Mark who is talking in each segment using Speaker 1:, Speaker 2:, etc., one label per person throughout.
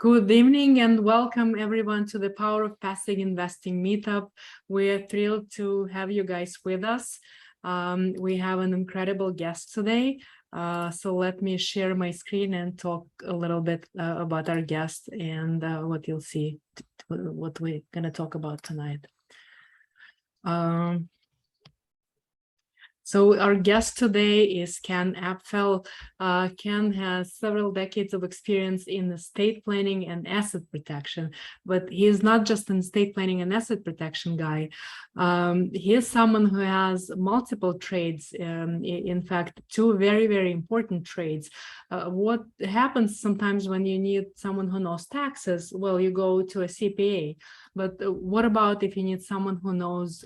Speaker 1: Good evening and welcome everyone to the Power of Passive Investing Meetup. We're thrilled to have you guys with us. We have an incredible guest today. So let me share my screen and talk a little bit about our guest and what you'll see, what we're going to talk about tonight. So our guest today is Ken Apfel. Ken has several decades of experience in estate planning and asset protection, but he is not just an estate planning and asset protection guy. He is someone who has multiple trades, in fact, two very, very important trades. What happens sometimes when you need someone who knows taxes? Well, you go to a CPA. But what about if you need someone who knows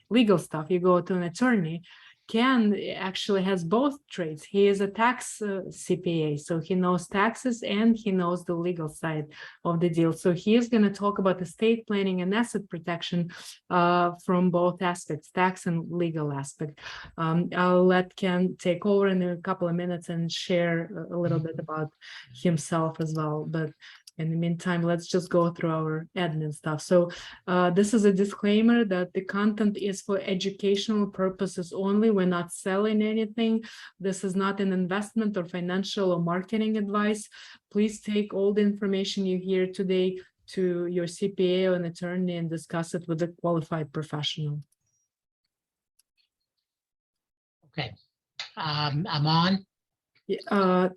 Speaker 1: legal stuff? You go to an attorney. Ken actually has both trades. He is a tax CPA, so he knows taxes and he knows the legal side of the deal. So he is going to talk about estate planning and asset protection from both aspects, tax and legal aspect. I'll let Ken take over in a couple of minutes and share a little bit about himself as well. But in the meantime, let's just go through our admin stuff. So this is a disclaimer that the content is for educational purposes only. We're not selling anything. This is not an investment or financial or marketing advice. Please take all the information you hear today to your CPA or an attorney and discuss it with a qualified professional.
Speaker 2: Okay, I'm on.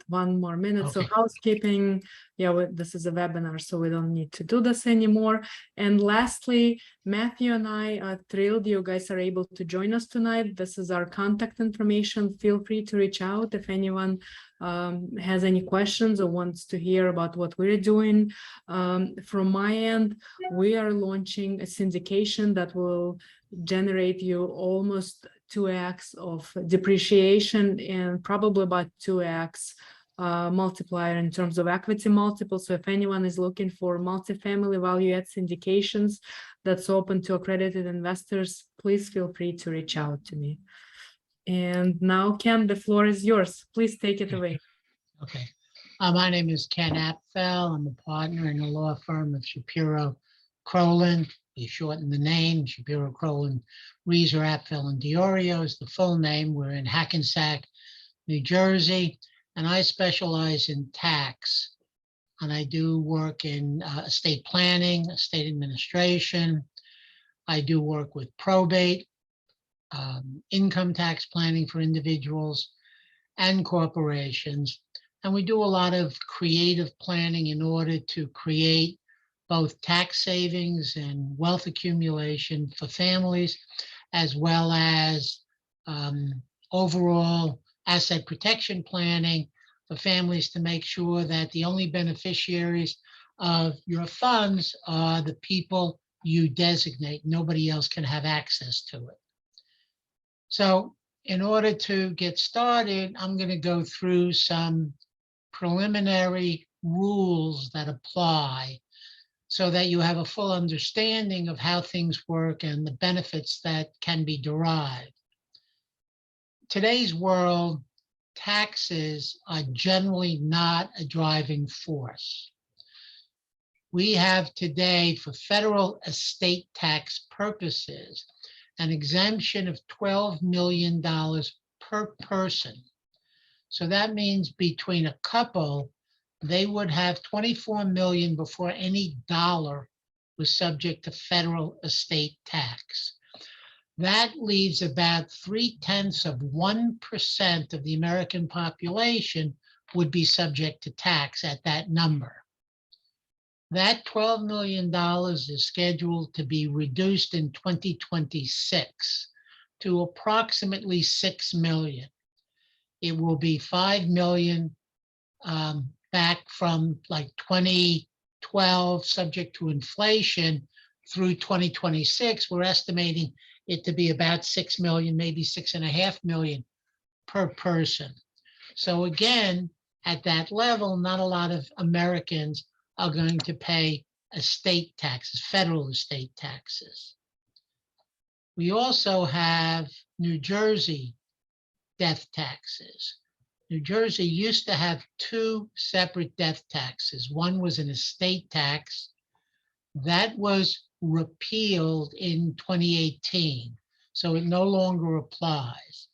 Speaker 1: One more minute.
Speaker 2: Okay.
Speaker 1: So housekeeping, this is a webinar, so we don't need to do this anymore. And lastly, Matthew and I are thrilled you guys are able to join us tonight. This is our contact information. Feel free to reach out if anyone has any questions or wants to hear about what we're doing. From my end, we are launching a syndication that will generate you almost 2x of depreciation and probably about 2x multiplier in terms of equity multiple. So if anyone is looking for multifamily value add syndications that's open to accredited investors, please feel free to reach out to me. And now, Ken, the floor is yours. Please take it away.
Speaker 2: Okay. My name is Ken Apfel. I'm a partner in the law firm of Shapiro Crowlin. We shorten the name, Shapiro Crowlin, Reeser, Apfel, and Diorio is the full name. We're in Hackensack, New Jersey, and I specialize in tax. And I do work in estate planning, estate administration. I do work with probate, income tax planning for individuals and corporations. And we do a lot of creative planning in order to create both tax savings and wealth accumulation for families, as well as overall asset protection planning for families to make sure that the only beneficiaries of your funds are the people you designate. Nobody else can have access to it. So in order to get started, I'm going to go through some preliminary rules that apply so that you have a full understanding of how things work and the benefits that can be derived. Today's world, taxes are generally not a driving force. We have today, for federal estate tax purposes, an exemption of $12 million per person. So that means between a couple, they would have 24 million before any dollar was subject to federal estate tax. That leaves about 0.3% of the American population would be subject to tax at that number. That $12 million is scheduled to be reduced in 2026 to approximately 6 million. It will be 5 million back from like 2012, subject to inflation, through 2026. We're estimating it to be about 6 million, maybe 6.5 million per person. So again, at that level, not a lot of Americans are going to pay estate taxes, federal estate taxes. We also have New Jersey death taxes. New Jersey used to have two separate death taxes. One was an estate tax that was repealed in 2018, so it no longer applies.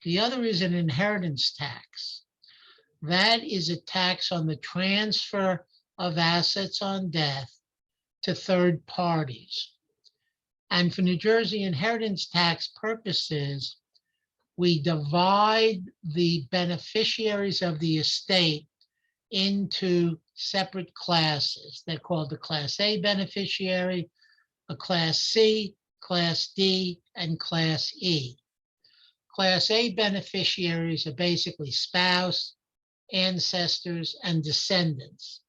Speaker 2: The other is an inheritance tax. That is a tax on the transfer of assets on death to third parties. And for New Jersey inheritance tax purposes, we divide the beneficiaries of the estate into separate classes. They're called the Class A beneficiary, a Class C, Class D, and Class E. Class A beneficiaries are basically spouse, ancestors, and descendants.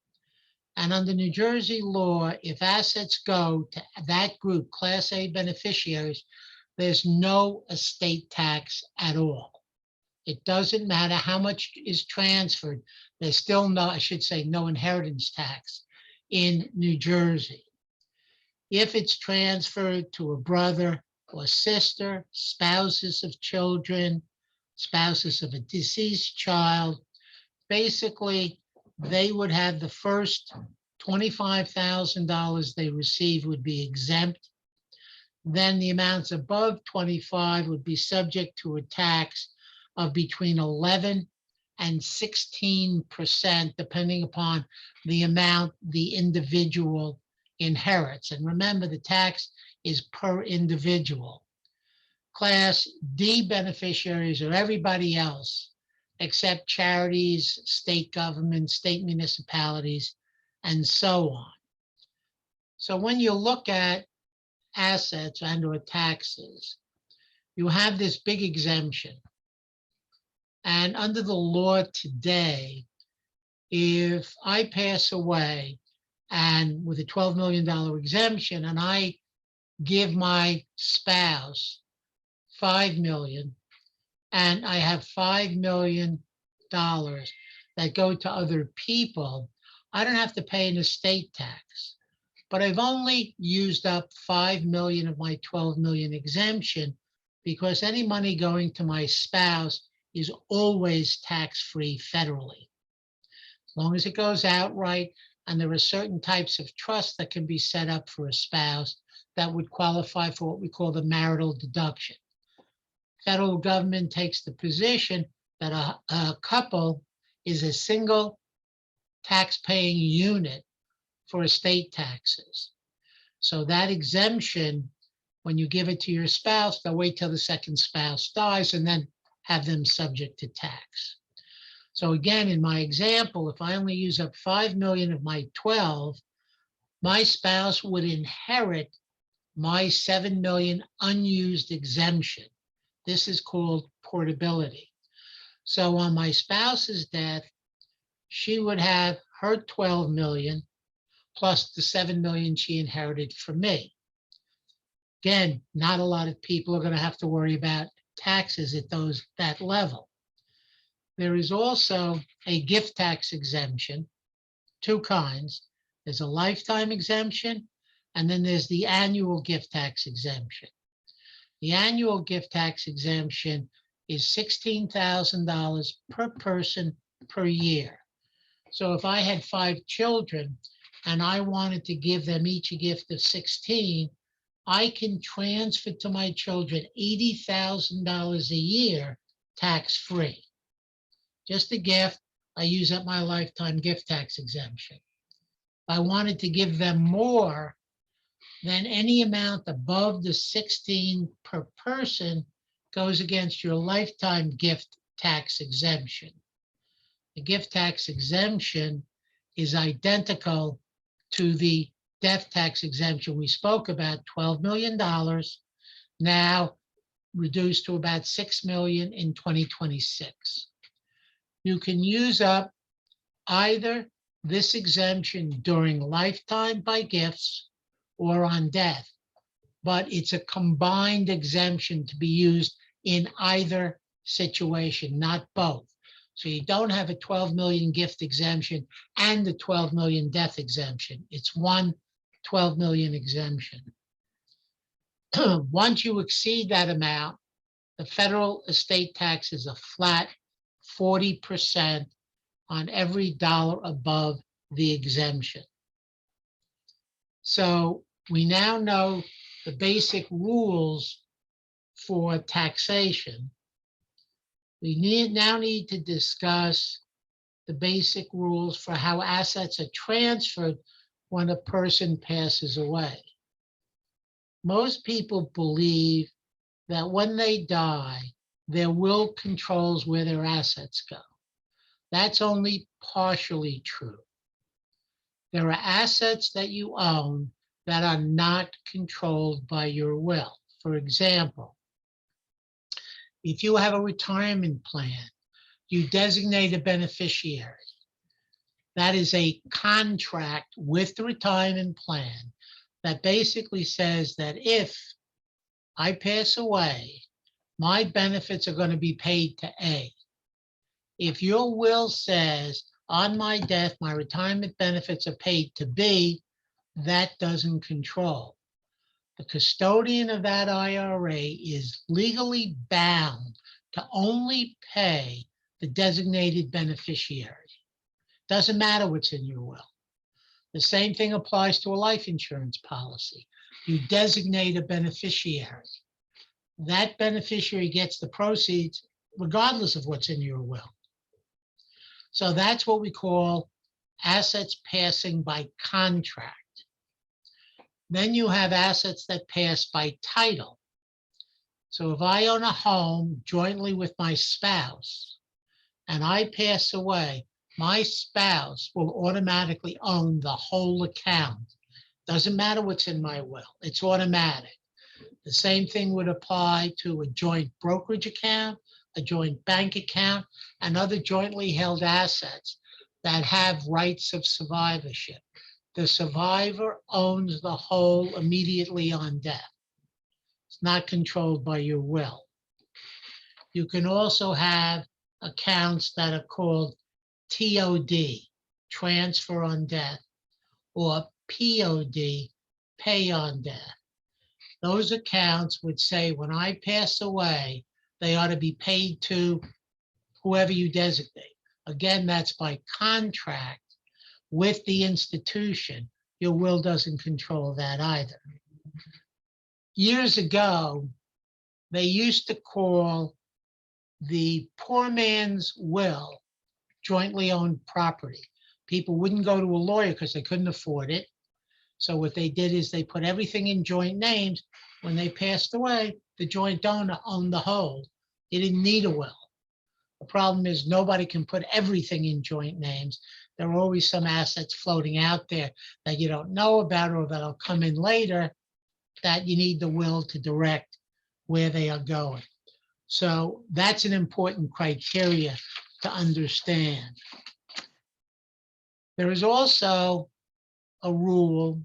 Speaker 2: And under New Jersey law, if assets go to that group, Class A beneficiaries, there's no estate tax at all. It doesn't matter how much is transferred. There's still no, I should say, no inheritance tax in New Jersey. If it's transferred to a brother or sister, spouses of children, spouses of a deceased child, basically, they would have the first $25,000 they receive would be exempt. Then the amounts above 25 would be subject to a tax of between 11 and 16%, depending upon the amount the individual inherits. And remember, the tax is per individual. Class D beneficiaries are everybody else except charities, state government, state municipalities, and so on. So when you look at assets and/or taxes, you have this big exemption. And under the law today, if I pass away and with a $12 million exemption and I give my spouse $5 million, and I have $5 million that go to other people, I don't have to pay an estate tax. But I've only used up $5 million of my $12 million exemption because any money going to my spouse is always tax-free federally. As long as it goes outright, and there are certain types of trusts that can be set up for a spouse that would qualify for what we call the marital deduction. Federal government takes the position that a couple is a single tax-paying unit for estate taxes. So that exemption, when you give it to your spouse, they'll wait till the second spouse dies and then have them subject to tax. So again, in my example, if I only use up 5 million of my 12, my spouse would inherit my 7 million unused exemption. This is called portability. So on my spouse's death, she would have her 12 million plus the 7 million she inherited from me. Again, not a lot of people are going to have to worry about taxes at that level. There is also a gift tax exemption, two kinds. There's a lifetime exemption, and then there's the annual gift tax exemption. The annual gift tax exemption is $16,000 per person per year. So if I had 5 children and I wanted to give them each a gift of 16, I can transfer to my children $80,000 a year tax-free. Just a gift, I use up my lifetime gift tax exemption. If I wanted to give them more, then any amount above the 16 per person goes against your lifetime gift tax exemption. The gift tax exemption is identical to the death tax exemption we spoke about, $12 million, now reduced to about $6 million in 2026. You can use up either this exemption during lifetime by gifts or on death, but it's a combined exemption to be used in either situation, not both. So you don't have a 12 million gift exemption and a 12 million death exemption. It's one 12 million exemption. Once you exceed that amount, the federal estate tax is a flat 40% on every dollar above the exemption. So we now know the basic rules for taxation. We now need to discuss the basic rules for how assets are transferred when a person passes away. Most people believe that when they die, their will controls where their assets go. That's only partially true. There are assets that you own that are not controlled by your will. For example, if you have a retirement plan, you designate a beneficiary. That is a contract with the retirement plan that basically says that if I pass away, my benefits are going to be paid to A. If your will says on my death, my retirement benefits are paid to B, that doesn't control. The custodian of that IRA is legally bound to only pay the designated beneficiary. Doesn't matter what's in your will. The same thing applies to a life insurance policy. You designate a beneficiary. That beneficiary gets the proceeds regardless of what's in your will. So that's what we call assets passing by contract. Then you have assets that pass by title. So if I own a home jointly with my spouse and I pass away, my spouse will automatically own the whole account. Doesn't matter what's in my will, it's automatic. The same thing would apply to a joint brokerage account, a joint bank account, and other jointly held assets that have rights of survivorship. The survivor owns the whole immediately on death. It's not controlled by your will. You can also have accounts that are called TOD, transfer on death, or POD, pay on death. Those accounts would say when I pass away, they ought to be paid to whoever you designate. Again, that's by contract with the institution. Your will doesn't control that either. Years ago, they used to call the poor man's will jointly owned property. People wouldn't go to a lawyer because they couldn't afford it. So what they did is they put everything in joint names. When they passed away, the joint owner owned the whole. He didn't need a will. The problem is nobody can put everything in joint names. There are always some assets floating out there that you don't know about or that'll come in later that you need the will to direct where they are going. So that's an important criteria to understand. There is also a rule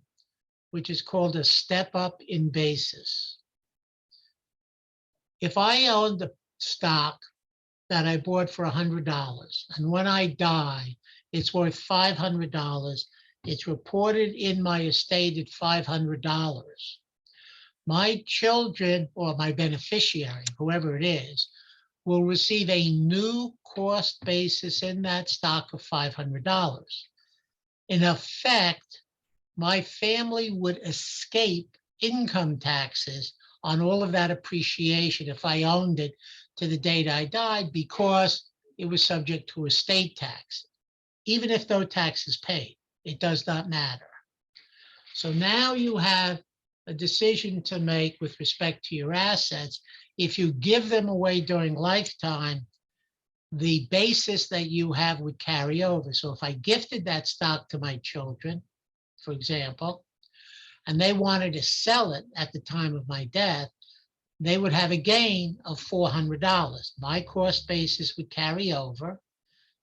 Speaker 2: which is called a step up in basis. If I owned the stock that I bought for $100, and when I die, it's worth $500, it's reported in my estate at $500. My children or my beneficiary, whoever it is, will receive a new cost basis in that stock of $500. In effect, my family would escape income taxes on all of that appreciation if I owned it to the date I died because it was subject to estate tax. Even if no tax is paid, it does not matter. So now you have a decision to make with respect to your assets. If you give them away during lifetime, the basis that you have would carry over. So if I gifted that stock to my children, for example, and they wanted to sell it at the time of my death, they would have a gain of $400. My cost basis would carry over.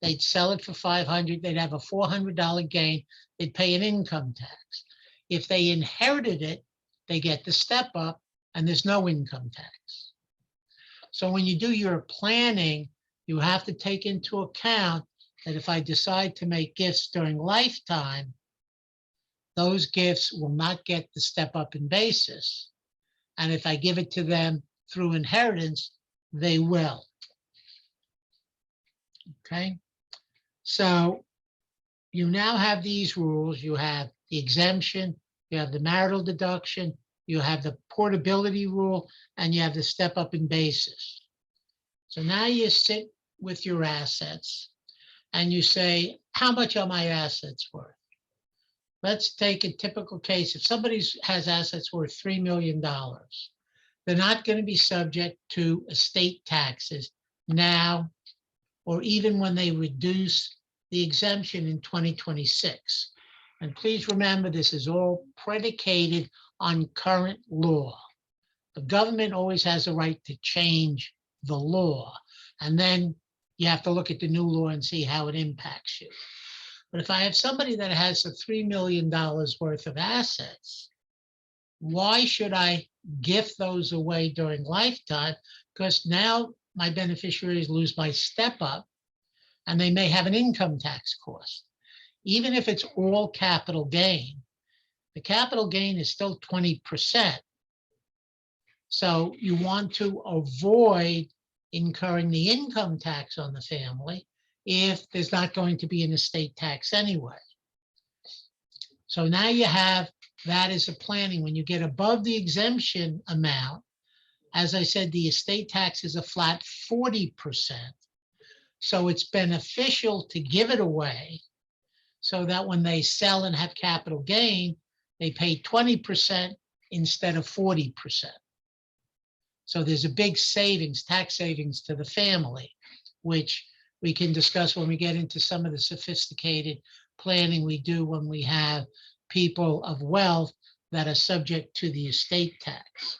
Speaker 2: They'd sell it for $500. They'd have a $400 gain. They'd pay an income tax. If they inherited it, they get the step up and there's no income tax. So when you do your planning, you have to take into account that if I decide to make gifts during lifetime, those gifts will not get the step up in basis. And if I give it to them through inheritance, they will. Okay, so you now have these rules. You have the exemption, you have the marital deduction, you have the portability rule, and you have the step up in basis. So now you sit with your assets and you say, how much are my assets worth? Let's take a typical case. If somebody has assets worth $3 million, they're not going to be subject to estate taxes now, or even when they reduce the exemption in 2026. And please remember, this is all predicated on current law. The government always has a right to change the law. And then you have to look at the new law and see how it impacts you. But if I have somebody that has a $3 million worth of assets, why should I gift those away during lifetime? Because now my beneficiaries lose my step up and they may have an income tax cost. Even if it's all capital gain, the capital gain is still 20%. So you want to avoid incurring the income tax on the family if there's not going to be an estate tax anyway. So now you have that as a planning. When you get above the exemption amount, as I said, the estate tax is a flat 40%. So it's beneficial to give it away so that when they sell and have capital gain, they pay 20% instead of 40%. So there's a big savings, tax savings to the family, which we can discuss when we get into some of the sophisticated planning we do when we have people of wealth that are subject to the estate tax.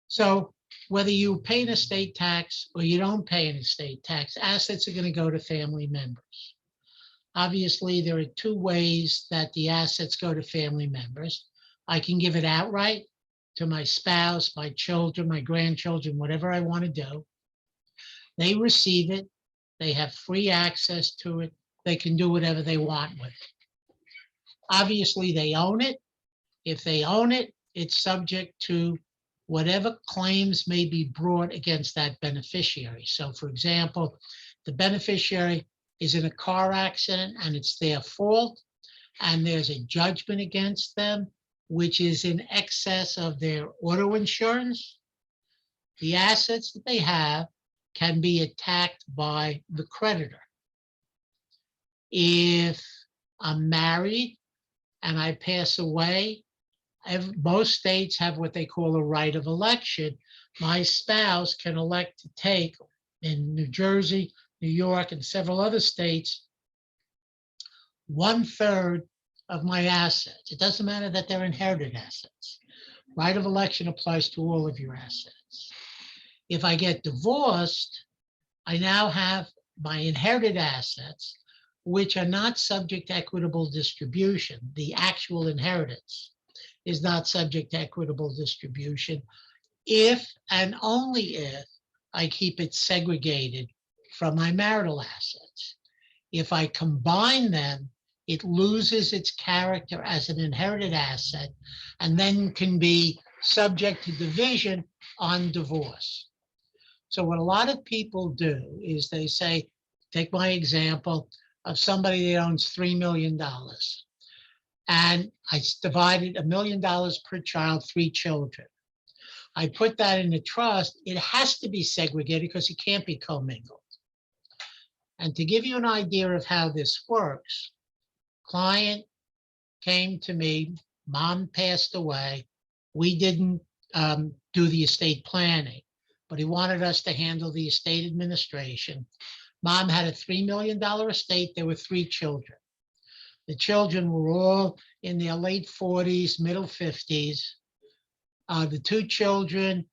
Speaker 2: So whether you pay an estate tax or you don't pay an estate tax, assets are going to go to family members. Obviously, there are two ways that the assets go to family members. I can give it outright to my spouse, my children, my grandchildren, whatever I want to do. They receive it. They have free access to it. They can do whatever they want with it. Obviously, they own it. If they own it, it's subject to whatever claims may be brought against that beneficiary. So, for example, the beneficiary is in a car accident and it's their fault, and there's a judgment against them, which is in excess of their auto insurance. The assets that they have can be attacked by the creditor. If I'm married and I pass away, most states have what they call a right of election. My spouse can elect to take, in New Jersey, New York, and several other states, 1/3 of my assets. It doesn't matter that they're inherited assets. Right of election applies to all of your assets. If I get divorced, I now have my inherited assets, which are not subject to equitable distribution. The actual inheritance is not subject to equitable distribution if and only if I keep it segregated from my marital assets. If I combine them, it loses its character as an inherited asset and then can be subject to division on divorce. So what a lot of people do is they say, take my example of somebody that owns $3 million. And I divided $1 million per child, 3 children. I put that in a trust. It has to be segregated because it can't be commingled. And to give you an idea of how this works, client came to me, mom passed away. We didn't do the estate planning, but he wanted us to handle the estate administration. Mom had a $3 million estate. There were 3 children. The children were all in their late 40s, middle 50s. The 2 children,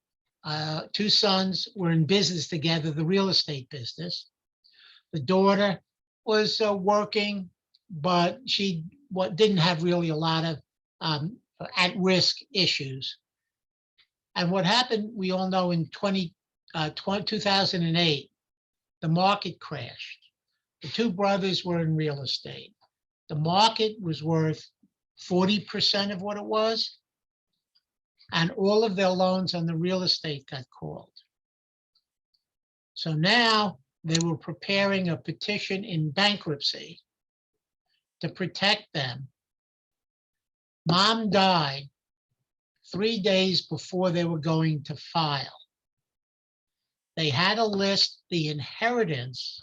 Speaker 2: 2 sons were in business together, the real estate business. The daughter was working, but she didn't have really a lot of at-risk issues. And what happened, we all know, in 2008, the market crashed. The 2 brothers were in real estate. The market was worth 40% of what it was, and all of their loans on the real estate got called. So now they were preparing a petition in bankruptcy to protect them. Mom died 3 days before they were going to file. They had to list the inheritance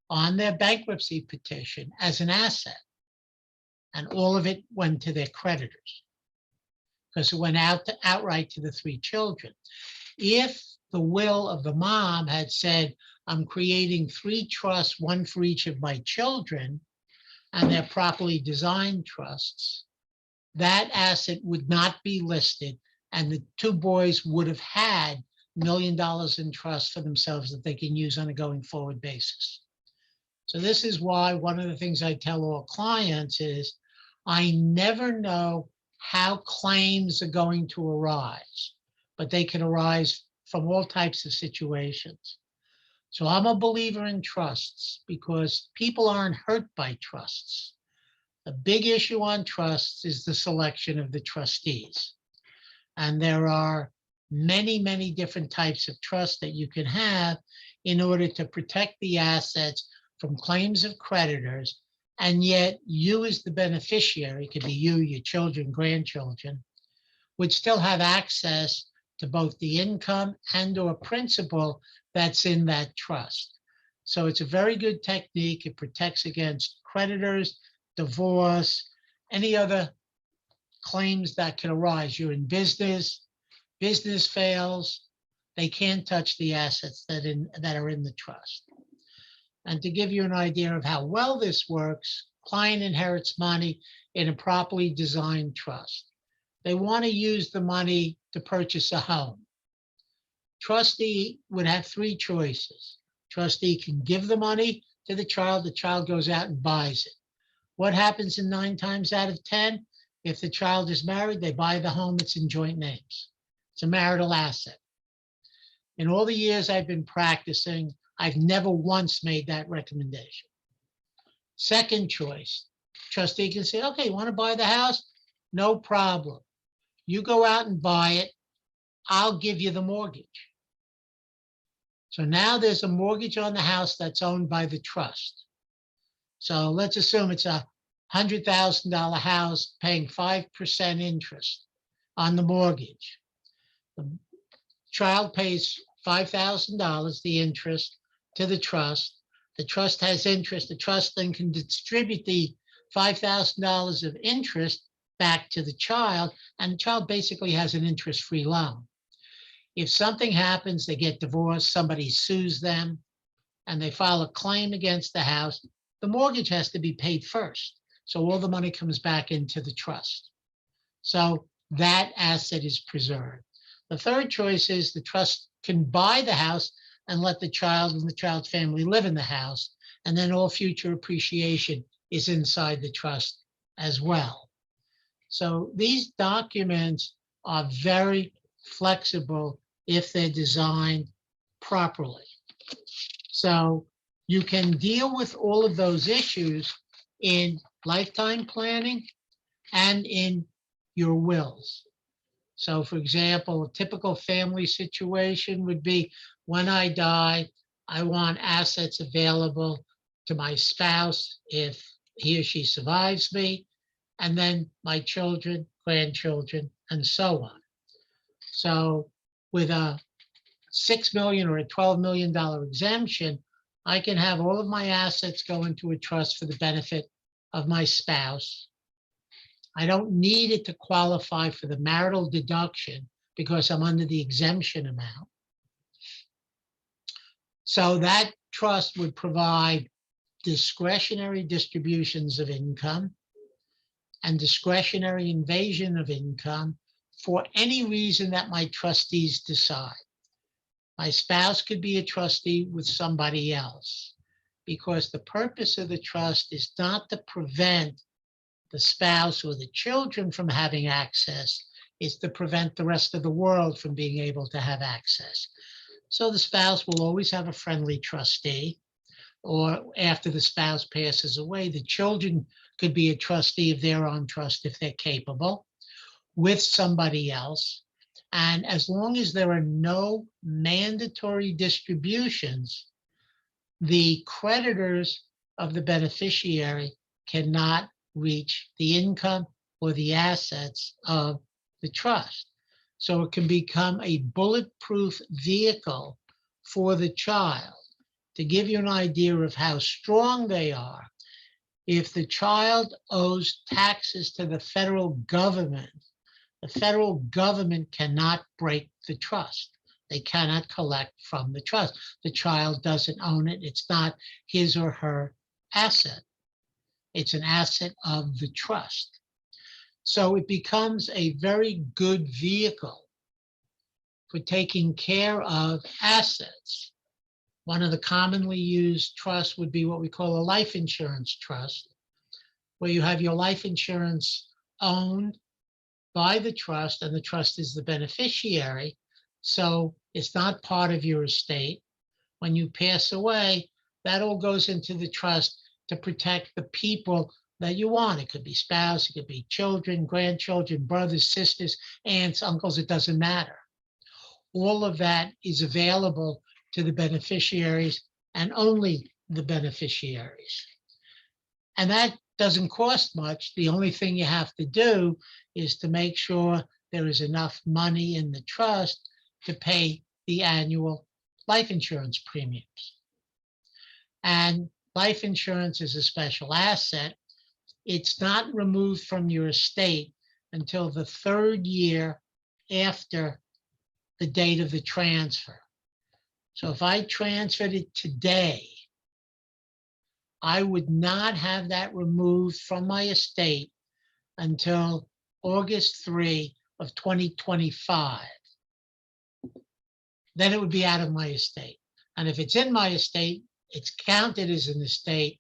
Speaker 2: on their bankruptcy petition as an asset. And all of it went to their creditors because it went outright to the 3 children. If the will of the mom had said, I'm creating 3 trusts, 1 for each of my children, and they're properly designed trusts, that asset would not be listed, and the 2 boys would have had $1 million in trust for themselves that they can use on a going forward basis. So this is why one of the things I tell all clients is, I never know how claims are going to arise, but they can arise from all types of situations. So I'm a believer in trusts because people aren't hurt by trusts. The big issue on trusts is the selection of the trustees. And there are many, many different types of trusts that you can have in order to protect the assets from claims of creditors. And yet you as the beneficiary, it could be you, your children, grandchildren, would still have access to both the income and or principal that's in that trust. So it's a very good technique. It protects against creditors, divorce, any other claims that can arise. You're in business, business fails, they can't touch the assets that are in the trust. And to give you an idea of how well this works, client inherits money in a properly designed trust. They want to use the money to purchase a home. Trustee would have 3 choices. Trustee can give the money to the child goes out and buys it. What happens in 9 times out of 10? If the child is married, they buy the home, it's in joint names. It's a marital asset. In all the years I've been practicing, I've never once made that recommendation. Second choice, trustee can say, okay, you want to buy the house? No problem. You go out and buy it. I'll give you the mortgage. So now there's a mortgage on the house that's owned by the trust. So let's assume it's a $100,000 house paying 5% interest on the mortgage. The child pays $5,000, the interest, to the trust. The trust has interest. The trust then can distribute the $5,000 of interest back to the child, and the child basically has an interest-free loan. If something happens, they get divorced, somebody sues them, and they file a claim against the house, the mortgage has to be paid first. So all the money comes back into the trust. So that asset is preserved. The third choice is the trust can buy the house and let the child and the child's family live in the house, and then all future appreciation is inside the trust as well. So these documents are very flexible if they're designed properly. So you can deal with all of those issues in lifetime planning and in your wills. So for example, a typical family situation would be, when I die, I want assets available to my spouse if he or she survives me, and then my children, grandchildren, and so on. So with a $6 million or a $12 million exemption, I can have all of my assets go into a trust for the benefit of my spouse. I don't need it to qualify for the marital deduction because I'm under the exemption amount. So that trust would provide discretionary distributions of income and discretionary invasion of income for any reason that my trustees decide. My spouse could be a trustee with somebody else, because the purpose of the trust is not to prevent the spouse or the children from having access, is to prevent the rest of the world from being able to have access. So the spouse will always have a friendly trustee, or after the spouse passes away, the children could be a trustee of their own trust if they're capable, with somebody else. And as long as there are no mandatory distributions, the creditors of the beneficiary cannot reach the income or the assets of the trust. So it can become a bulletproof vehicle for the child. To give you an idea of how strong they are, if the child owes taxes to the federal government cannot break the trust. They cannot collect from the trust. The child doesn't own it. It's not his or her asset. It's an asset of the trust. So it becomes a very good vehicle for taking care of assets. One of the commonly used trusts would be what we call a life insurance trust, where you have your life insurance owned by the trust, and the trust is the beneficiary. So it's not part of your estate. When you pass away, that all goes into the trust to protect the people that you want. It could be spouse, it could be children, grandchildren, brothers, sisters, aunts, uncles, it doesn't matter. All of that is available to the beneficiaries and only the beneficiaries. And that doesn't cost much. The only thing you have to do is to make sure there is enough money in the trust to pay the annual life insurance premiums. And life insurance is a special asset. It's not removed from your estate until the third year after the date of the transfer. So if I transferred it today, I would not have that removed from my estate until August 3 of 2025. Then it would be out of my estate. And if it's in my estate, it's counted as an estate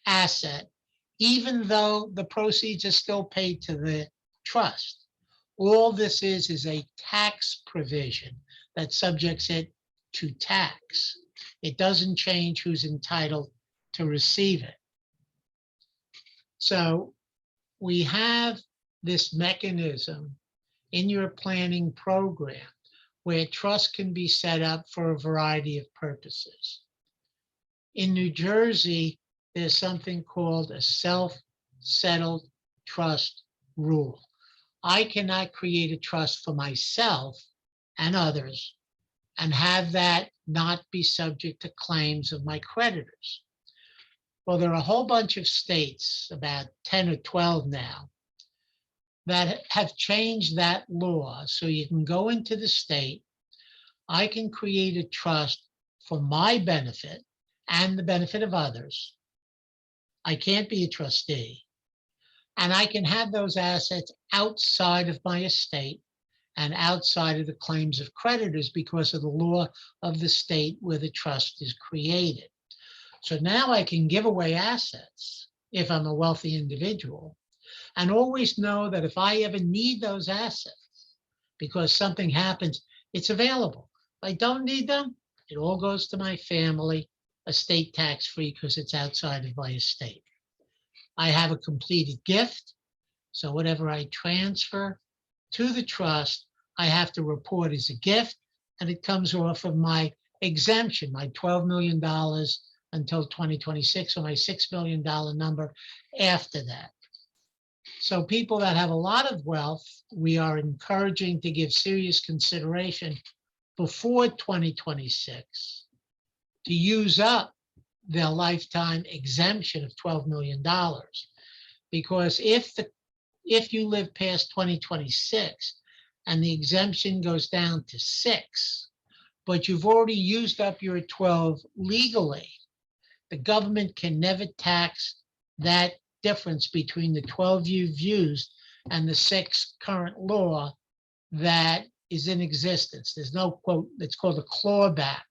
Speaker 2: asset, even though the proceeds are still paid to the trust. All this is a tax provision that subjects it to tax. It doesn't change who's entitled to receive it. So we have this mechanism in your planning program where trust can be set up for a variety of purposes. In New Jersey, there's something called a self-settled trust rule. I cannot create a trust for myself and others and have that not be subject to claims of my creditors. Well, there are a whole bunch of states, about 10 or 12 now, that have changed that law. So you can go into the state, I can create a trust for my benefit and the benefit of others. I can't be a trustee. And I can have those assets outside of my estate and outside of the claims of creditors because of the law of the state where the trust is created. So now I can give away assets if I'm a wealthy individual and always know that if I ever need those assets because something happens, it's available. If I don't need them, it all goes to my family, estate tax free because it's outside of my estate. I have a completed gift. So whatever I transfer to the trust, I have to report as a gift, and it comes off of my exemption, my $12 million until 2026, or my $6 million number after that. So people that have a lot of wealth, we are encouraging to give serious consideration before 2026 to use up their lifetime exemption of $12 million. Because if you live past 2026 and the exemption goes down to 6, but you've already used up your 12 legally, the government can never tax that difference between the 12 you've used and the 6 current law that is in existence. There's no quote, it's called a clawback,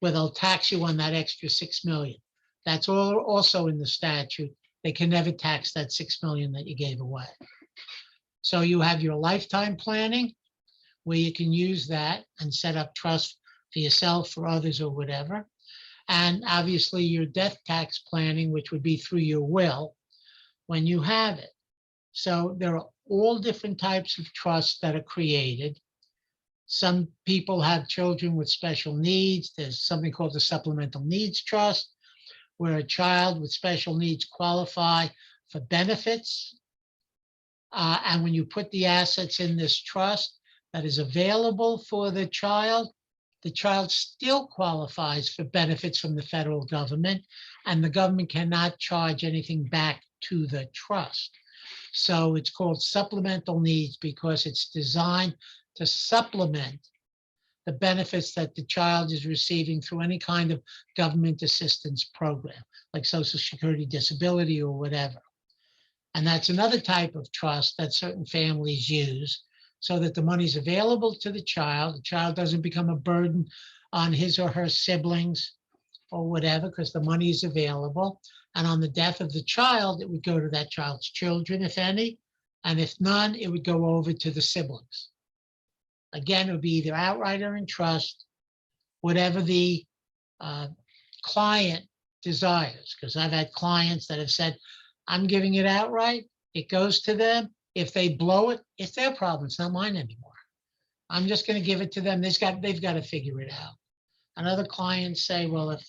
Speaker 2: where they'll tax you on that extra 6 million. That's all also in the statute. They can never tax that 6 million that you gave away. So you have your lifetime planning where you can use that and set up trust for yourself, for others, or whatever. And obviously your death tax planning, which would be through your will when you have it. So there are all different types of trusts that are created. Some people have children with special needs. There's something called the Supplemental Needs Trust, where a child with special needs qualify for benefits. And when you put the assets in this trust that is available for the child still qualifies for benefits from the federal government, and the government cannot charge anything back to the trust. So it's called supplemental needs because it's designed to supplement the benefits that the child is receiving through any kind of government assistance program, like Social Security, disability, or whatever. And that's another type of trust that certain families use so that the money's available to the child. The child doesn't become a burden on his or her siblings or whatever, because the money is available. And on the death of the child, it would go to that child's children, if any. And if none, it would go over to the siblings. Again, it would be either outright or in trust, whatever the client desires. Because I've had clients that have said, I'm giving it outright, it goes to them. If they blow it, it's their problem, it's not mine anymore. I'm just going to give it to them. They've got to figure it out. And other clients say, well, if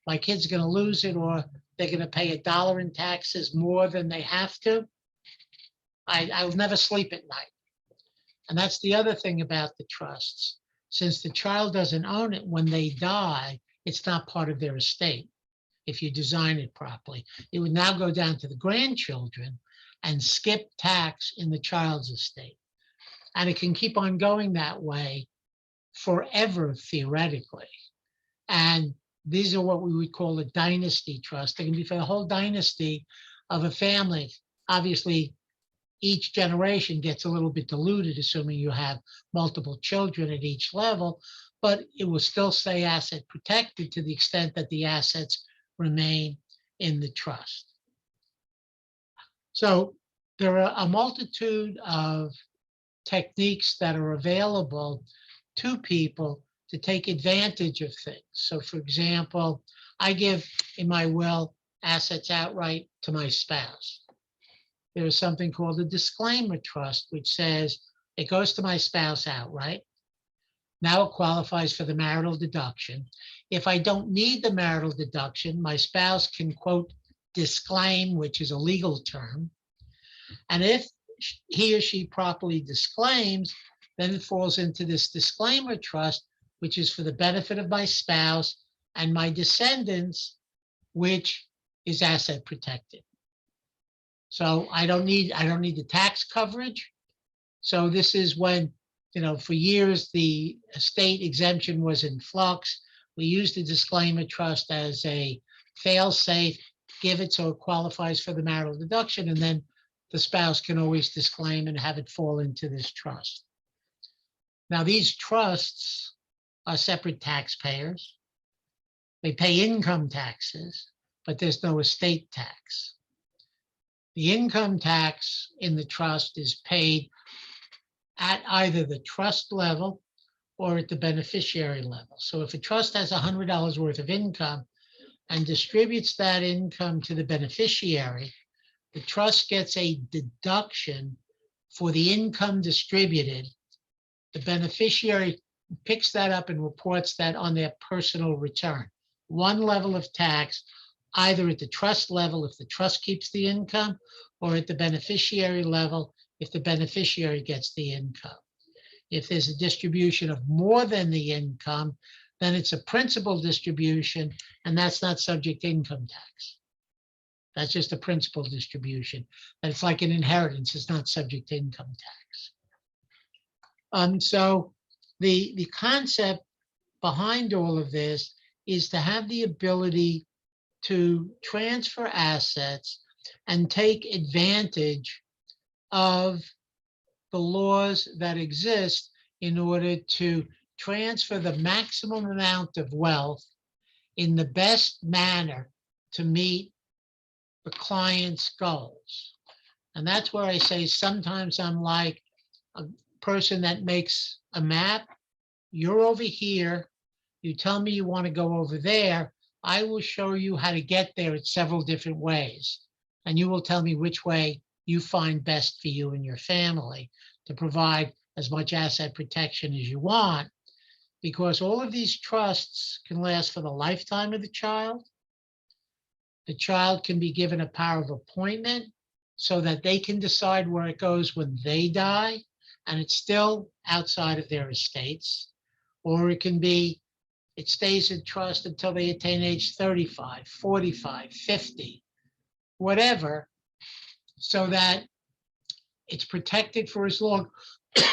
Speaker 2: my kid's going to lose it, or they're going to pay $1 in taxes more than they have to, I'll never sleep at night. And that's the other thing about the trusts. Since the child doesn't own it, when they die, it's not part of their estate. If you design it properly, it would now go down to the grandchildren and skip tax in the child's estate. And it can keep on going that way forever, theoretically. And these are what we would call a dynasty trust. They can be for the whole dynasty of a family. Obviously, each generation gets a little bit diluted, assuming you have multiple children at each level, but it will still stay asset protected to the extent that the assets remain in the trust. So there are a multitude of techniques that are available to people to take advantage of things. So for example, I give in my will assets outright to my spouse. There is something called a disclaimer trust, which says it goes to my spouse outright. Now it qualifies for the marital deduction. If I don't need the marital deduction, my spouse can, quote, disclaim, which is a legal term. And if he or she properly disclaims, then it falls into this disclaimer trust, which is for the benefit of my spouse and my descendants, which is asset protected. So I don't need the tax coverage. So this is when, for years, the estate exemption was in flux. We used the disclaimer trust as a fail-safe, give it so it qualifies for the marital deduction, and then the spouse can always disclaim and have it fall into this trust. Now, these trusts are separate taxpayers. They pay income taxes, but there's no estate tax. The income tax in the trust is paid at either the trust level or at the beneficiary level. So if a trust has $100 worth of income and distributes that income to the beneficiary, the trust gets a deduction for the income distributed. The beneficiary picks that up and reports that on their personal return. One level of tax, either at the trust level if the trust keeps the income, or at the beneficiary level if the beneficiary gets the income. If there's a distribution of more than the income, then it's a principal distribution, and that's not subject to income tax. That's just a principal distribution. And it's like an inheritance, it's not subject to income tax. So the concept behind all of this is to have the ability to transfer assets and take advantage of the laws that exist in order to transfer the maximum amount of wealth in the best manner to meet the client's goals. And that's where I say sometimes I'm like a person that makes a map. You're over here. You tell me you want to go over there. I will show you how to get there in several different ways. And you will tell me which way you find best for you and your family to provide as much asset protection as you want, because all of these trusts can last for the lifetime of the child. The child can be given a power of appointment so that they can decide where it goes when they die, and it's still outside of their estates. Or it can be, it stays in trust until they attain age 35, 45, 50, whatever, so that it's protected for as long,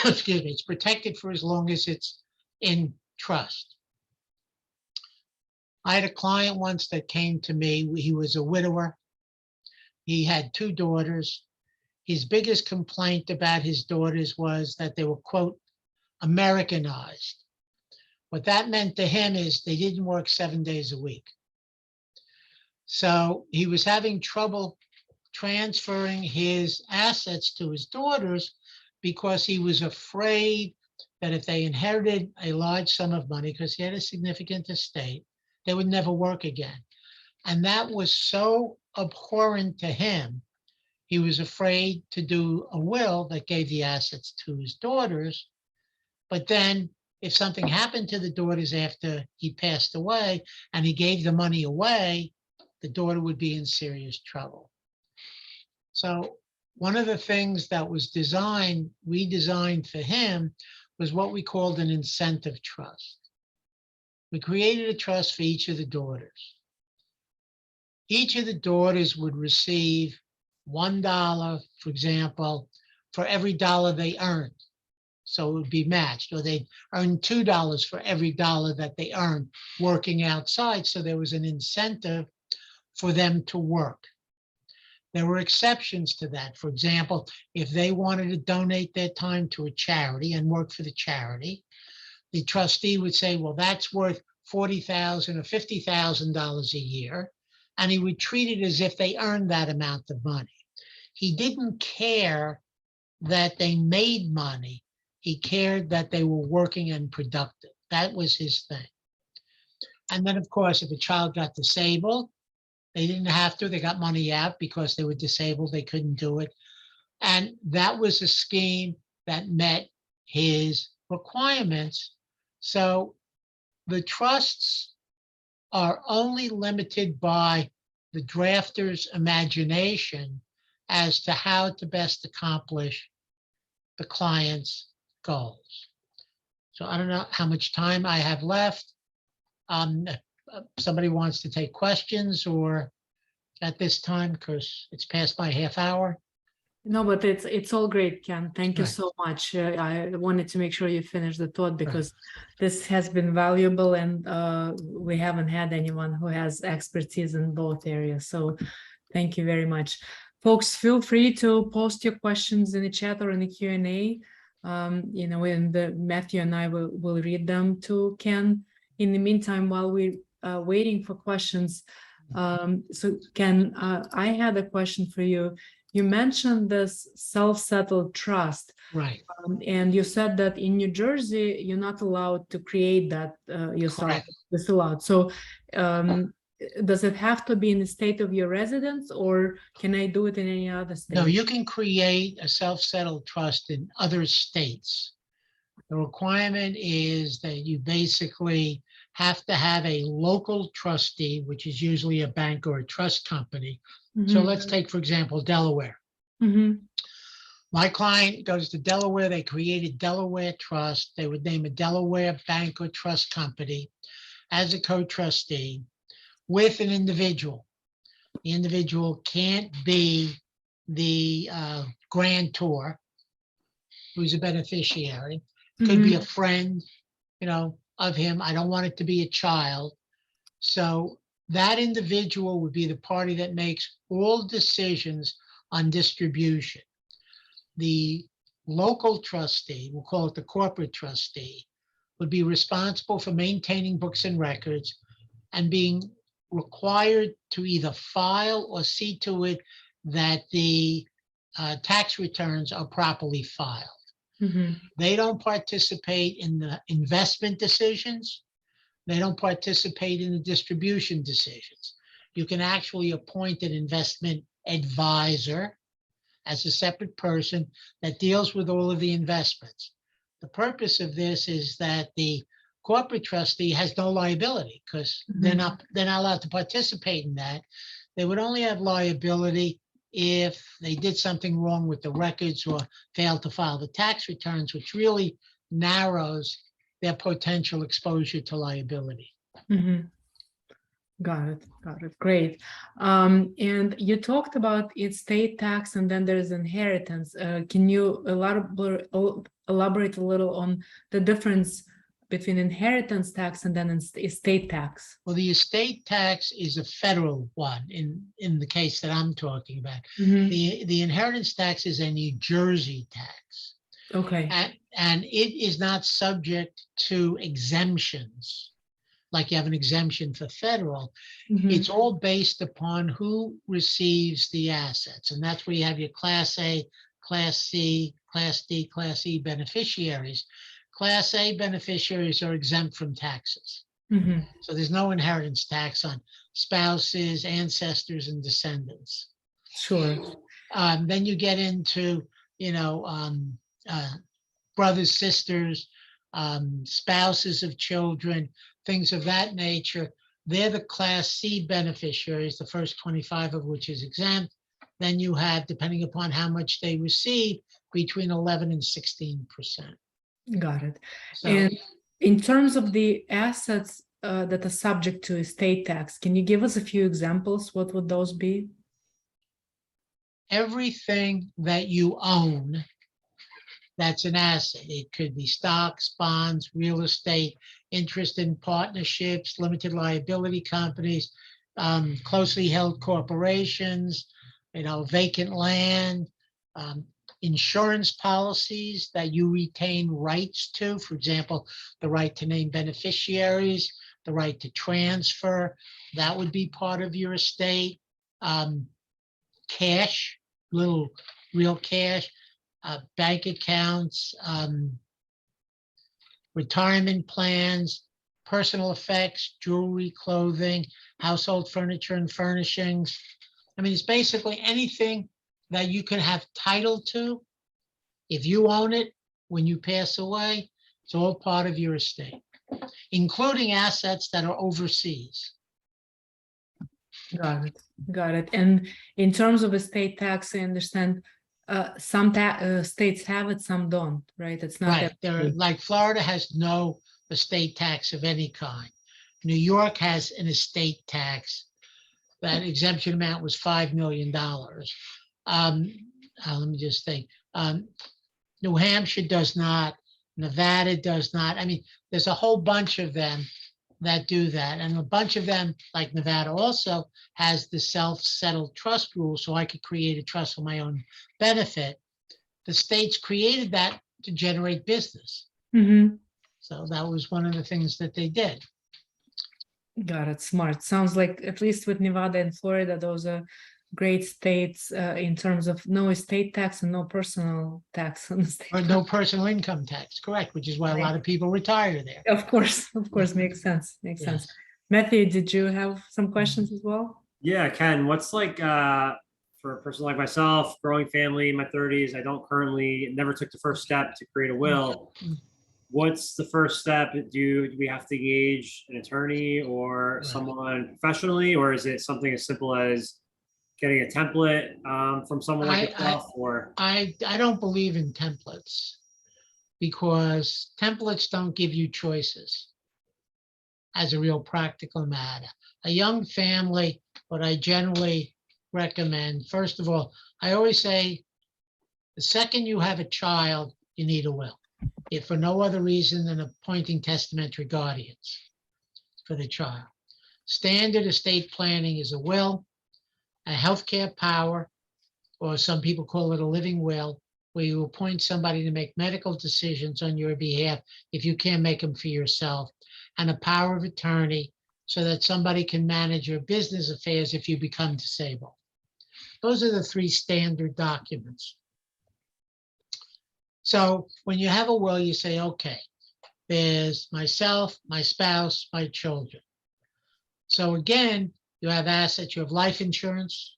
Speaker 2: excuse me, it's protected for as long as it's in trust. I had a client once that came to me. He was a widower. He had 2 daughters. His biggest complaint about his daughters was that they were, quote, Americanized. What that meant to him is they didn't work 7 days a week. So he was having trouble transferring his assets to his daughters because he was afraid that if they inherited a large sum of money, because he had a significant estate, they would never work again. And that was so abhorrent to him, he was afraid to do a will that gave the assets to his daughters. But then if something happened to the daughters after he passed away and he gave the money away, the daughter would be in serious trouble. So one of the things that was we designed for him, was what we called an incentive trust. We created a trust for each of the daughters. Each of the daughters would receive $1, for example, for every dollar they earned. So it would be matched, or they'd earn $2 for every dollar that they earned working outside. So there was an incentive for them to work. There were exceptions to that. For example, if they wanted to donate their time to a charity and work for the charity, the trustee would say, well, that's worth $40,000 or $50,000 a year. And he would treat it as if they earned that amount of money. He didn't care that they made money. He cared that they were working and productive. That was his thing. And then, of course, if a child got disabled, they didn't have to. They got money out because they were disabled. They couldn't do it. And that was a scheme that met his requirements. So the trusts are only limited by the drafter's imagination as to how to best accomplish the client's goals. So I don't know how much time I have left. Somebody wants to take questions or at this time, because it's past my half hour.
Speaker 1: No, but it's all great, Ken. Thank you
Speaker 2: Right.
Speaker 1: so much. I wanted to make sure you finish the thought because this has been valuable, and we haven't had anyone who has expertise in both areas. So thank you very much. Folks, feel free to post your questions in the chat or in the Q&A. And Matthew and I will read them to Ken. In the meantime, while we're waiting for questions, so Ken, I had a question for you. You mentioned this self-settled trust.
Speaker 2: Right.
Speaker 1: And you said that in New Jersey, you're not allowed to create that yourself.
Speaker 2: Correct.
Speaker 1: It's allowed. So does it have to be in the state of your residence, or can I do it in any other state?
Speaker 2: No, you can create a self-settled trust in other states. The requirement is that you basically have to have a local trustee, which is usually a bank or a trust company. So let's take, for example, Delaware. My client goes to Delaware. They created Delaware Trust. They would name a Delaware bank or trust company as a co-trustee with an individual. The individual can't be the grantor who's a beneficiary. Could be a friend, of him. I don't want it to be a child. So that individual would be the party that makes all decisions on distribution. The local trustee, we'll call it the corporate trustee, would be responsible for maintaining books and records and being required to either file or see to it that the tax returns are properly filed. They don't participate in the investment decisions. They don't participate in the distribution decisions. You can actually appoint an investment advisor as a separate person that deals with all of the investments. The purpose of this is that the corporate trustee has no liability because they're not allowed to participate in that. They would only have liability if they did something wrong with the records or failed to file the tax returns, which really narrows their potential exposure to liability.
Speaker 1: Mhm. Got it. Got it. Great. And you talked about estate tax, and then there's inheritance. Can you elaborate a little on the difference between inheritance tax and then estate tax?
Speaker 2: Well, the estate tax is a federal one in the case that I'm talking about.
Speaker 1: Mhm.
Speaker 2: The inheritance tax is a New Jersey tax.
Speaker 1: Okay.
Speaker 2: And it is not subject to exemptions, like you have an exemption for federal.
Speaker 1: Mhm.
Speaker 2: It's all based upon who receives the assets. And that's where you have your Class A, Class C, Class D, Class E beneficiaries. Class A beneficiaries are exempt from taxes.
Speaker 1: Mhm.
Speaker 2: So there's no inheritance tax on spouses, ancestors, and descendants.
Speaker 1: Sure.
Speaker 2: Then you get into, brothers, sisters, spouses of children, things of that nature. They're the Class C beneficiaries, the first 25 of which is exempt. Then you have, depending upon how much they receive, between 11 and 16%.
Speaker 1: Got it.
Speaker 2: So
Speaker 1: And in terms of the assets that are subject to estate tax, can you give us a few examples? What would those be?
Speaker 2: everything that you own, that's an asset. It could be stocks, bonds, real estate, interest in partnerships, limited liability companies, closely held corporations, vacant land, insurance policies that you retain rights to. For example, the right to name beneficiaries, the right to transfer, that would be part of your estate. Cash, little real cash, bank accounts, retirement plans, personal effects, jewelry, clothing, household furniture and furnishings. I mean, it's basically anything that you can have title to. If you own it, when you pass away, it's all part of your estate, including assets that are overseas.
Speaker 1: Got it. Got it. And in terms of estate tax, I understand some states have it, some don't, right? It's not
Speaker 2: Right. There, like Florida has no estate tax of any kind. New York has an estate tax. That exemption amount was $5 million. Let me just think. New Hampshire does not. Nevada does not. I mean, there's a whole bunch of them that do that. And a bunch of them, like Nevada, also has the self-settled trust rule. So I could create a trust for my own benefit. The states created that to generate business.
Speaker 1: Mhm.
Speaker 2: So that was one of the things that they did.
Speaker 1: Got it. Smart. Sounds like at least with Nevada and Florida, those are great states in terms of no estate tax and no personal tax on the state.
Speaker 2: Or no personal income tax, correct, which is why a lot of people retire there.
Speaker 1: Of course, makes sense. Makes sense.
Speaker 2: Yes.
Speaker 1: Matthew, did you have some questions as well?
Speaker 3: Yeah, Ken, what's like for a person like myself, growing family in my 30s, I don't currently never took the first step to create a will. What's the first step? Do we have to engage an attorney or someone professionally, or is it something as simple as getting a template from someone like yourself? Or
Speaker 2: I don't believe in templates because templates don't give you choices as a real practical matter. A young family, what I generally recommend, first of all, I always say the second you have a child, you need a will, if for no other reason than appointing testamentary guardians for the child. Standard estate planning is a will, a healthcare power, or some people call it a living will, where you appoint somebody to make medical decisions on your behalf if you can't make them for yourself, and a power of attorney so that somebody can manage your business affairs if you become disabled. Those are the three standard documents. So when you have a will, you say, okay, there's myself, my spouse, my children. So again, you have assets, you have life insurance.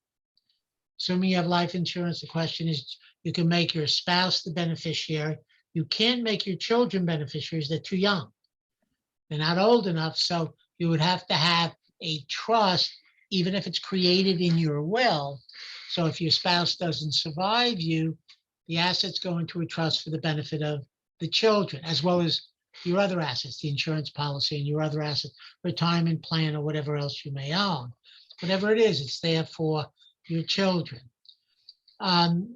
Speaker 2: Assuming you have life insurance, the question is, you can make your spouse the beneficiary. You can't make your children beneficiaries. They're too young. They're not old enough. So you would have to have a trust, even if it's created in your will. So if your spouse doesn't survive you, the assets go into a trust for the benefit of the children, as well as your other assets, the insurance policy and your other assets, retirement plan, or whatever else you may own. Whatever it is, it's there for your children.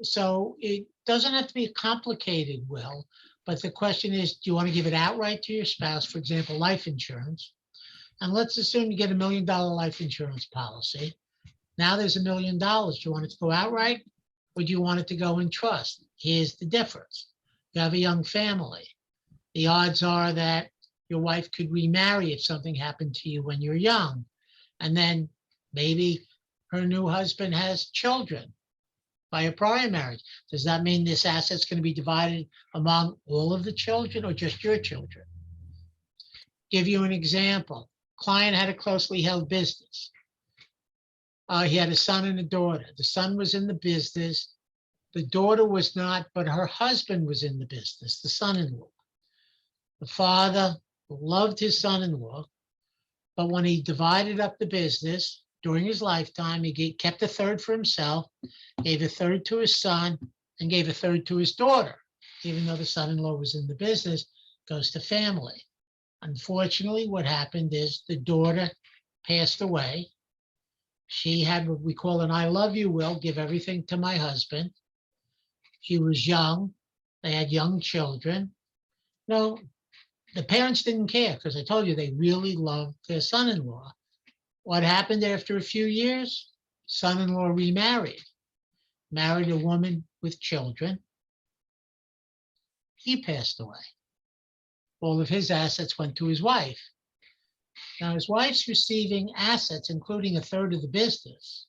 Speaker 2: So it doesn't have to be a complicated will, but the question is, do you want to give it outright to your spouse, for example, life insurance? And let's assume you get $1 million life insurance policy. Now there's $1 million. Do you want it to go outright, or do you want it to go in trust? Here's the difference. You have a young family. The odds are that your wife could remarry if something happened to you when you're young. And then maybe her new husband has children by a prior marriage. Does that mean this asset's going to be divided among all of the children or just your children? Give you an example. Client had a closely held business. He had a son and a daughter. The son was in the business. The daughter was not, but her husband was in the business, the son-in-law. The father loved his son-in-law, but when he divided up the business during his lifetime, he kept a third for himself, gave a third to his son, and gave a third to his daughter. Even though the son-in-law was in the business, goes to family. Unfortunately, what happened is the daughter passed away. She had what we call an I love you will, give everything to my husband. She was young. They had young children. No, the parents didn't care because I told you they really loved their son-in-law. What happened after a few years? Son-in-law remarried, married a woman with children. He passed away. All of his assets went to his wife. Now his wife's receiving assets, including a third of the business.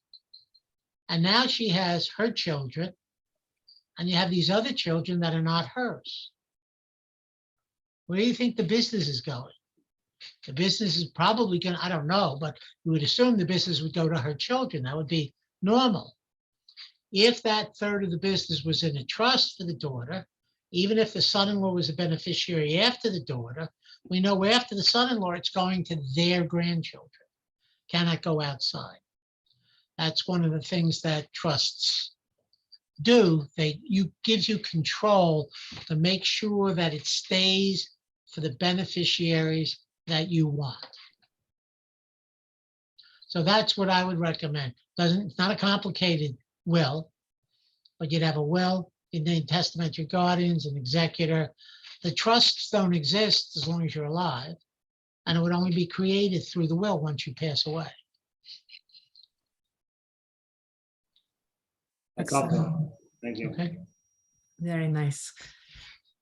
Speaker 2: And now she has her children, and you have these other children that are not hers. Where do you think the business is going? The business is probably going to, I don't know, but you would assume the business would go to her children. That would be normal. If that third of the business was in a trust for the daughter, even if the son-in-law was a beneficiary after the daughter, we know after the son-in-law, it's going to their grandchildren. Cannot go outside. That's one of the things that trusts do. Gives you control to make sure that it stays for the beneficiaries that you want. So that's what I would recommend. It's not a complicated will, but you'd have a will, you'd name testament, your guardians, an executor. The trusts don't exist as long as you're alive, and it would only be created through the will once you pass away.
Speaker 3: That's helpful. Thank you.
Speaker 2: Okay.
Speaker 1: Very nice.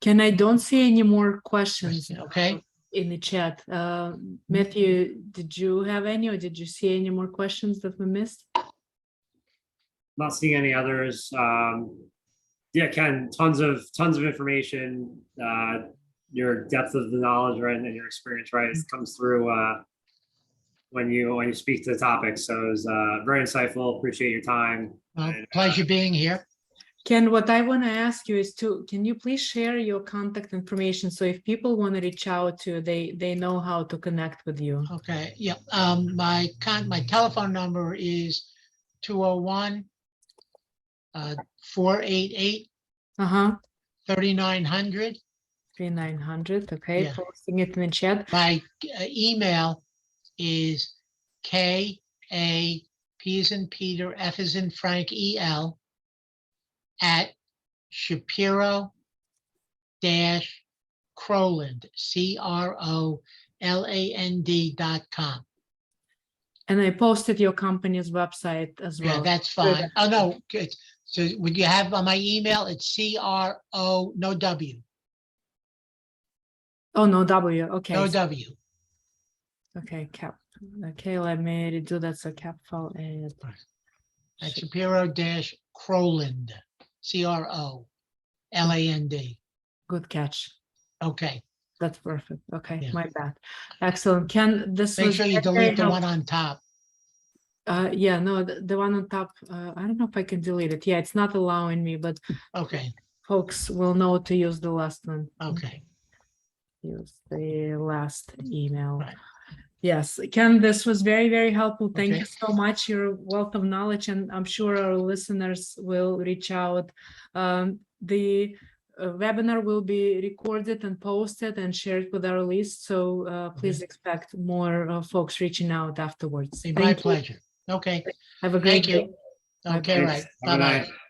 Speaker 1: Ken, I don't see any more questions
Speaker 2: Okay.
Speaker 1: in the chat. Matthew, did you have any, or did you see any more questions that we missed?
Speaker 3: Not seeing any others. Yeah, Ken, tons of information. Your depth of the knowledge, right, and your experience, right, it comes through when you speak to the topic. So it was very insightful. Appreciate your time.
Speaker 2: Pleasure being here.
Speaker 1: Ken, what I want to ask you is can you please share your contact information, so if people want to reach out to you, they know how to connect with you?
Speaker 2: Okay. Yeah. My telephone number is 201 488 3900.
Speaker 1: 3900. Okay.
Speaker 2: Yeah.
Speaker 1: Posting it in the chat.
Speaker 2: My email is KA, P as in Peter, F as in Frank, EL at Shapiro Crowland, CROLAND.com.
Speaker 1: And I posted your company's website as well.
Speaker 2: Yeah, that's fine. Oh, no. Good. So would you have on my email? It's CRO, no W.
Speaker 1: Oh, no W. Okay.
Speaker 2: No W.
Speaker 1: Okay, cap. Okay, let me redo that. So cap file and
Speaker 2: At Shapiro-Crowland, CROLAND.
Speaker 1: good catch.
Speaker 2: Okay.
Speaker 1: That's perfect. Okay,
Speaker 2: Yeah.
Speaker 1: my bad. Excellent. Ken, this
Speaker 2: Make
Speaker 1: was
Speaker 2: sure you
Speaker 1: very
Speaker 2: delete the
Speaker 1: helpful.
Speaker 2: one on top.
Speaker 1: Yeah, no, the one on top, I don't know if I can delete it. Yeah, it's not allowing me, but
Speaker 2: Okay.
Speaker 1: folks will know to use the last one.
Speaker 2: Okay,
Speaker 1: Use the last email.
Speaker 2: Right.
Speaker 1: Yes, Ken, this was very, very helpful. Thank
Speaker 2: Okay.
Speaker 1: you so much. Your wealth of knowledge, and I'm sure our listeners will reach out. The webinar will be recorded and posted and shared with our list. So please expect more folks reaching out afterwards.
Speaker 2: Be my
Speaker 1: Thank you.
Speaker 2: pleasure. Okay,
Speaker 1: Have a great
Speaker 2: thank you.
Speaker 1: day. Bye-bye.
Speaker 2: Okay, right.
Speaker 3: Thanks. Have a
Speaker 2: Bye-bye.
Speaker 3: night.